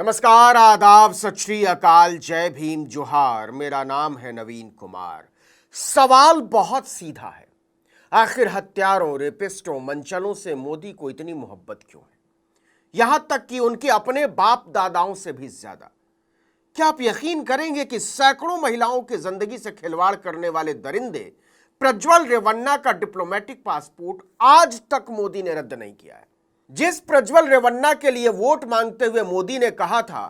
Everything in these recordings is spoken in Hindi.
नमस्कार, आदाब, सत श्री अकाल, जय भीम, जोहार। मेरा नाम है नवीन कुमार। सवाल बहुत सीधा है, आखिर हत्यारों, रेपिस्टों, मंचलों से मोदी को इतनी मोहब्बत क्यों है, यहां तक कि उनके अपने बाप दादाओं से भी ज्यादा। क्या आप यकीन करेंगे कि सैकड़ों महिलाओं की जिंदगी से खिलवाड़ करने वाले दरिंदे प्रज्वल रेवन्ना का डिप्लोमेटिक पासपोर्ट आज तक मोदी ने रद्द नहीं किया है। जिस प्रज्वल रेवन्ना के लिए वोट मांगते हुए मोदी ने कहा था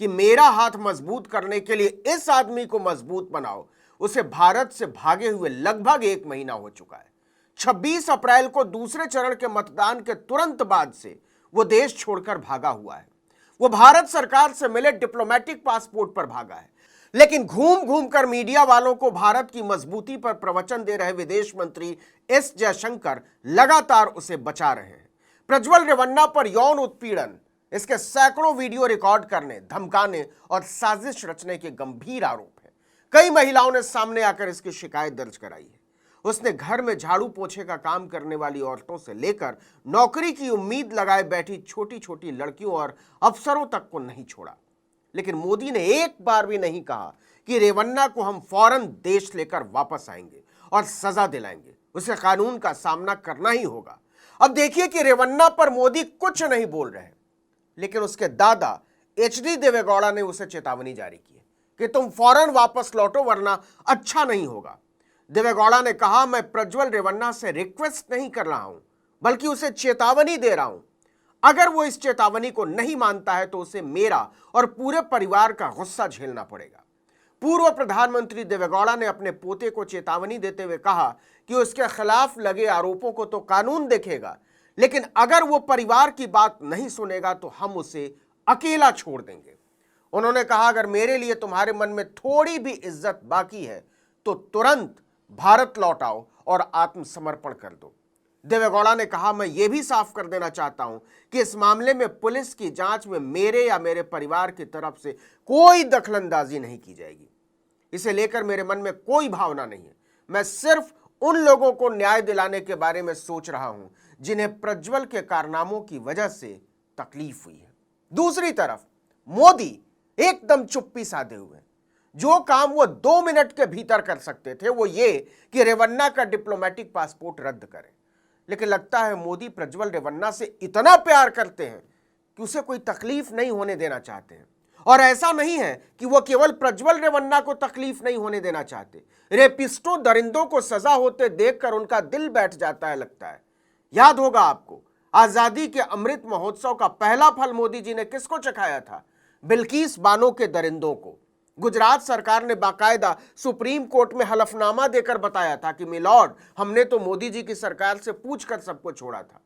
कि मेरा हाथ मजबूत करने के लिए इस आदमी को मजबूत बनाओ, उसे भारत से भागे हुए लगभग 1 महीना हो चुका है। 26 अप्रैल को दूसरे चरण के मतदान के तुरंत बाद से वो देश छोड़कर भागा हुआ है। वो भारत सरकार से मिले डिप्लोमेटिक पासपोर्ट पर भागा है, लेकिन घूम घूम कर मीडिया वालों को भारत की मजबूती पर प्रवचन दे रहे विदेश मंत्री एस जयशंकर लगातार उसे बचा रहे हैं। प्रज्वल रेवन्ना पर यौन उत्पीड़न, इसके सैकड़ों वीडियो रिकॉर्ड करने, धमकाने और साजिश रचने के गंभीर आरोप हैं। कई महिलाओं ने सामने आकर इसकी शिकायत दर्ज कराई है। उसने घर में झाड़ू पोछे का काम करने वाली औरतों से लेकर नौकरी की उम्मीद लगाए बैठी छोटी छोटी लड़कियों और अफसरों तक को नहीं छोड़ा। लेकिन मोदी ने एक बार भी नहीं कहा कि रेवन्ना को हम फौरन देश लेकर वापस आएंगे और सजा दिलाएंगे, उसे कानून का सामना करना ही होगा। अब देखिए कि रेवन्ना पर मोदी कुछ नहीं बोल रहे हैं, लेकिन उसके दादा एचडी देवेगौड़ा ने उसे चेतावनी जारी की है कि तुम फौरन वापस लौटो वरना अच्छा नहीं होगा। देवेगौड़ा ने कहा, मैं प्रज्वल रेवन्ना से रिक्वेस्ट नहीं कर रहा हूं, बल्कि उसे चेतावनी दे रहा हूं। अगर वो इस चेतावनी को नहीं मानता है तो उसे मेरा और पूरे परिवार का गुस्सा झेलना पड़ेगा। पूर्व प्रधानमंत्री देवेगौड़ा ने अपने पोते को चेतावनी देते हुए कहा कि उसके खिलाफ लगे आरोपों को तो कानून देखेगा, लेकिन अगर वो परिवार की बात नहीं सुनेगा तो हम उसे अकेला छोड़ देंगे। उन्होंने कहा, अगर मेरे लिए तुम्हारे मन में थोड़ी भी इज्जत बाकी है तो तुरंत भारत लौट आओ और आत्मसमर्पण कर दो। देवेगौड़ा ने कहा, मैं ये भी साफ कर देना चाहता हूं कि इस मामले में पुलिस की जांच में मेरे या मेरे परिवार की तरफ से कोई दखलंदाजी नहीं की जाएगी। इसे लेकर मेरे मन में कोई भावना नहीं है। मैं सिर्फ उन लोगों को न्याय दिलाने के बारे में सोच रहा हूं जिन्हें प्रज्वल के कारनामों की वजह से तकलीफ हुई है। दूसरी तरफ मोदी एकदम चुप्पी साधे हुए हैं। जो काम वो 2 मिनट के भीतर कर सकते थे वो ये कि रेवन्ना का डिप्लोमेटिक पासपोर्ट रद्द करें। लेकिन लगता है मोदी प्रज्वल रेवन्ना से इतना प्यार करते हैं कि उसे कोई तकलीफ नहीं होने देना चाहते हैं। और ऐसा नहीं है कि वो केवल प्रज्वल रेवन्ना को तकलीफ नहीं होने देना चाहते, रेपिस्टों, दरिंदों को सजा होते देखकर उनका दिल बैठ जाता है, लगता है। याद होगा आपको, आजादी के अमृत महोत्सव का पहला फल मोदी जी ने किसको चखाया था? बिल्किस बानो के दरिंदों को। गुजरात सरकार ने बाकायदा सुप्रीम कोर्ट में हलफनामा देकर बताया था कि मिलॉर्ड, हमने तो मोदी जी की सरकार से पूछकर सबको छोड़ा था।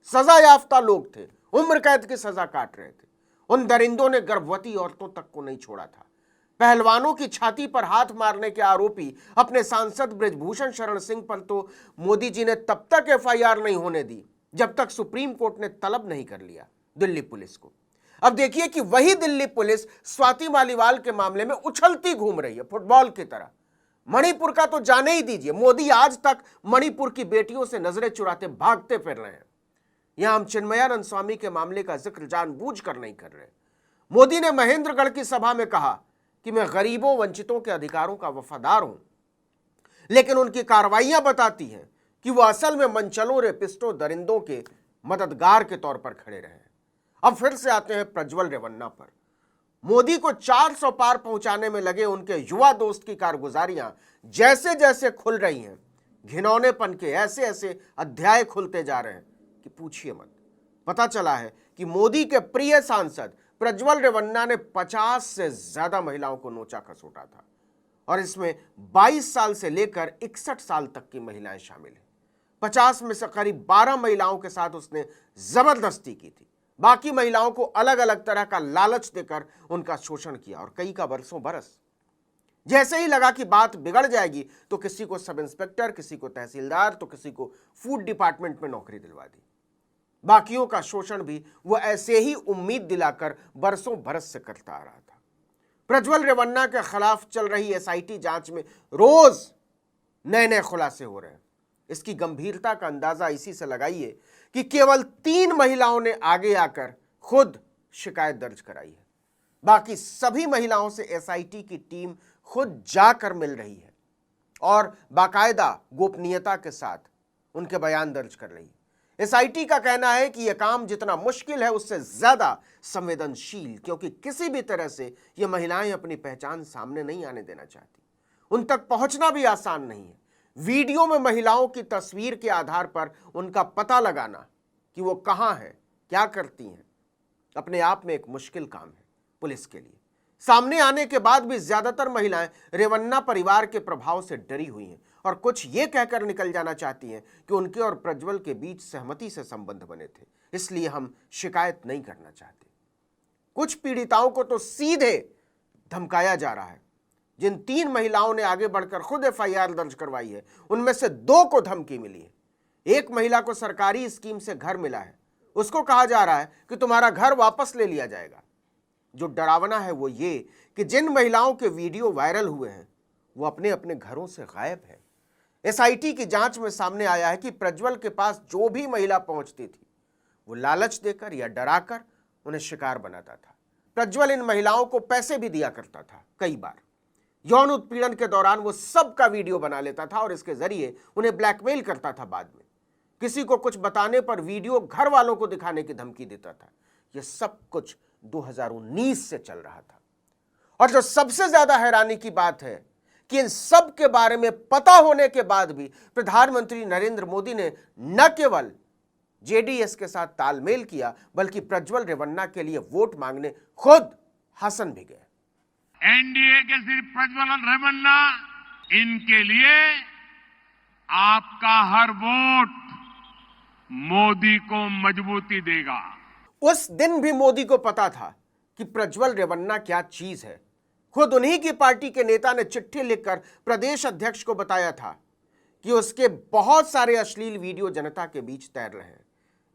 सजा याफ्ता लोग थे, उम्र कैद की सजा काट रहे थे। उन दरिंदों ने गर्भवती औरतों तक को नहीं छोड़ा था। पहलवानों की छाती पर हाथ मारने के आरोपी अपने सांसद बृजभूषण शरण सिंह पर तो मोदी जी ने तब तक एफआईआर नहीं होने दी जब तक सुप्रीम कोर्ट ने तलब नहीं कर लिया दिल्ली पुलिस को। अब देखिए कि वही दिल्ली पुलिस स्वाति मालीवाल के मामले में उछलती घूम रही है, फुटबॉल की तरह। मणिपुर का तो जाने ही दीजिए, मोदी आज तक मणिपुर की बेटियों से नजरें चुराते भागते फिर रहे हैं। यहां हम चिन्मयानंद स्वामी के मामले का जिक्र जानबूझकर नहीं कर रहे। मोदी ने महेंद्रगढ़ की सभा में कहा कि मैं गरीबों, वंचितों के अधिकारों का वफादार हूं, लेकिन उनकी कार्रवाइयां बताती हैं कि वो असल में मंचलों, रेपिस्टों, दरिंदों के मददगार के तौर पर खड़े रहे। अब फिर से आते हैं प्रज्वल रेवन्ना पर। मोदी को 400 पार पहुंचाने में लगे उनके युवा दोस्त की कारगुजारियां जैसे जैसे खुल रही हैं, घिनौनेपन के ऐसे ऐसे अध्याय खुलते जा रहे हैं कि पूछिए मत। पता चला है कि मोदी के प्रिय सांसद प्रज्वल रेवन्ना ने 50 से ज्यादा महिलाओं को नोचा खसोटा था, और इसमें 22 साल से लेकर 61 साल तक की महिलाएं शामिल हैं। 50 में से करीब 12 महिलाओं के साथ उसने जबरदस्ती की थी। बाकी महिलाओं को अलग अलग तरह का लालच देकर उनका शोषण किया, और कई का बरसों बरस। जैसे ही लगा कि बात बिगड़ जाएगी तो किसी को सब इंस्पेक्टर, किसी को तहसीलदार, तो किसी को फूड डिपार्टमेंट में नौकरी दिलवा दी। बाकियों का शोषण भी वो ऐसे ही उम्मीद दिलाकर बरसों बरस से करता आ रहा था। प्रज्वल रेवन्ना के खिलाफ चल रही एसआईटी जांच में रोज नए नए खुलासे हो रहे हैं। इसकी गंभीरता का अंदाजा इसी से लगाइए कि केवल 3 महिलाओं ने आगे आकर खुद शिकायत दर्ज कराई है। बाकी सभी महिलाओं से एसआईटी की टीम खुद जाकर मिल रही है और बाकायदा गोपनीयता के साथ उनके बयान दर्ज कर रही है। एसआईटी का कहना है कि यह काम जितना मुश्किल है उससे ज्यादा संवेदनशील, क्योंकि किसी भी तरह से यह महिलाएं अपनी पहचान सामने नहीं आने देना चाहती। उन तक पहुंचना भी आसान नहीं है। वीडियो में महिलाओं की तस्वीर के आधार पर उनका पता लगाना कि वो कहां है, क्या करती हैं, अपने आप में एक मुश्किल काम है पुलिस के लिए। सामने आने के बाद भी ज्यादातर महिलाएं रेवन्ना परिवार के प्रभाव से डरी हुई हैं और कुछ ये कहकर निकल जाना चाहती हैं कि उनके और प्रज्वल के बीच सहमति से संबंध बने थे, इसलिए हम शिकायत नहीं करना चाहते। कुछ पीड़िताओं को तो सीधे धमकाया जा रहा है। जिन 3 महिलाओं ने आगे बढ़कर खुद एफआईआर दर्ज करवाई है, उनमें से 2 को धमकी मिली है। एक महिला को सरकारी स्कीम से घर मिला है, उसको कहा जा रहा है कि तुम्हारा घर वापस ले लिया जाएगा। जो डरावना है वो ये कि जिन महिलाओं के वीडियो वायरल हुए हैं वो अपने अपने घरों से गायब है। एसआईटी की जांच में सामने आया है कि प्रज्वल के पास जो भी महिला पहुंचती थी वो लालच देकर या डराकर उन्हें शिकार बनाता था। प्रज्वल इन महिलाओं को पैसे भी दिया करता था। कई बार यौन उत्पीड़न के दौरान वो सबका वीडियो बना लेता था और इसके जरिए उन्हें ब्लैकमेल करता था। बाद में किसी को कुछ बताने पर वीडियो घर वालों को दिखाने की धमकी देता था। यह सब कुछ 2019 से चल रहा था। और जो सबसे ज्यादा हैरानी की बात है कि इन सब के बारे में पता होने के बाद भी प्रधानमंत्री नरेंद्र मोदी ने न केवल जेडीएस के साथ तालमेल किया, बल्कि प्रज्वल रेवन्ना के लिए वोट मांगने खुद हसन भी गए। एनडीए के सिर्फ प्रज्वल रेवन्ना, इनके लिए आपका हर वोट मोदी को मजबूती देगा। उस दिन भी मोदी को पता था कि प्रज्वल रेवन्ना क्या चीज है। खुद उन्हीं की पार्टी के नेता ने चिट्ठी लिखकर प्रदेश अध्यक्ष को बताया था कि उसके बहुत सारे अश्लील वीडियो जनता के बीच तैर रहे हैं।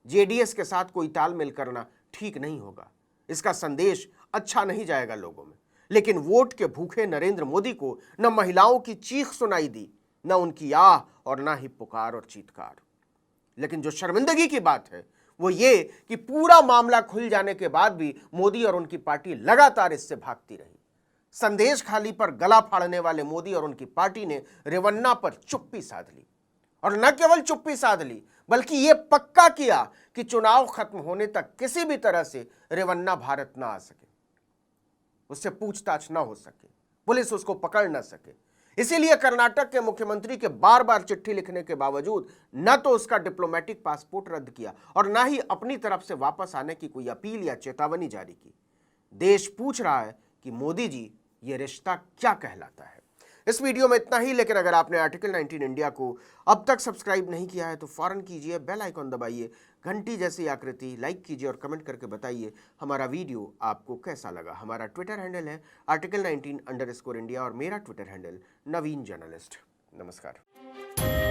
जेडीएस के साथ कोई तालमेल करना ठीक नहीं होगा, इसका संदेश अच्छा नहीं जाएगा लोगों में। लेकिन वोट के भूखे नरेंद्र मोदी को न महिलाओं की चीख सुनाई दी, न उनकी आह और न ही पुकार और चीत्कार। लेकिन जो शर्मिंदगी की बात है वो ये कि पूरा मामला खुल जाने के बाद भी मोदी और उनकी पार्टी लगातार इससे भागती रही। संदेश खाली पर गला फाड़ने वाले मोदी और उनकी पार्टी ने रेवन्ना पर चुप्पी साध ली, और न केवल चुप्पी साध ली बल्कि यह पक्का किया कि चुनाव खत्म होने तक किसी भी तरह से रेवन्ना भारत ना आ सके, उससे पूछताछ ना हो सके, पुलिस उसको पकड़ ना सके। इसीलिए कर्नाटक के मुख्यमंत्री के बार बार चिट्ठी लिखने के बावजूद न तो उसका डिप्लोमेटिक पासपोर्ट रद्द किया और न ही अपनी तरफ से वापस आने की कोई अपील या चेतावनी जारी की। देश पूछ रहा है कि मोदी जी ये रिश्ता क्या कहलाता है। इस वीडियो में इतना ही, लेकिन अगर आपने आर्टिकल 19 इंडिया को अब तक सब्सक्राइब नहीं किया है तो फौरन कीजिए, बेल आइकॉन दबाइए, घंटी जैसी आकृति लाइक कीजिए और कमेंट करके बताइए हमारा वीडियो आपको कैसा लगा। हमारा ट्विटर हैंडल है article19_India और मेरा ट्विटर हैंडल नवीन जर्नलिस्ट। नमस्कार।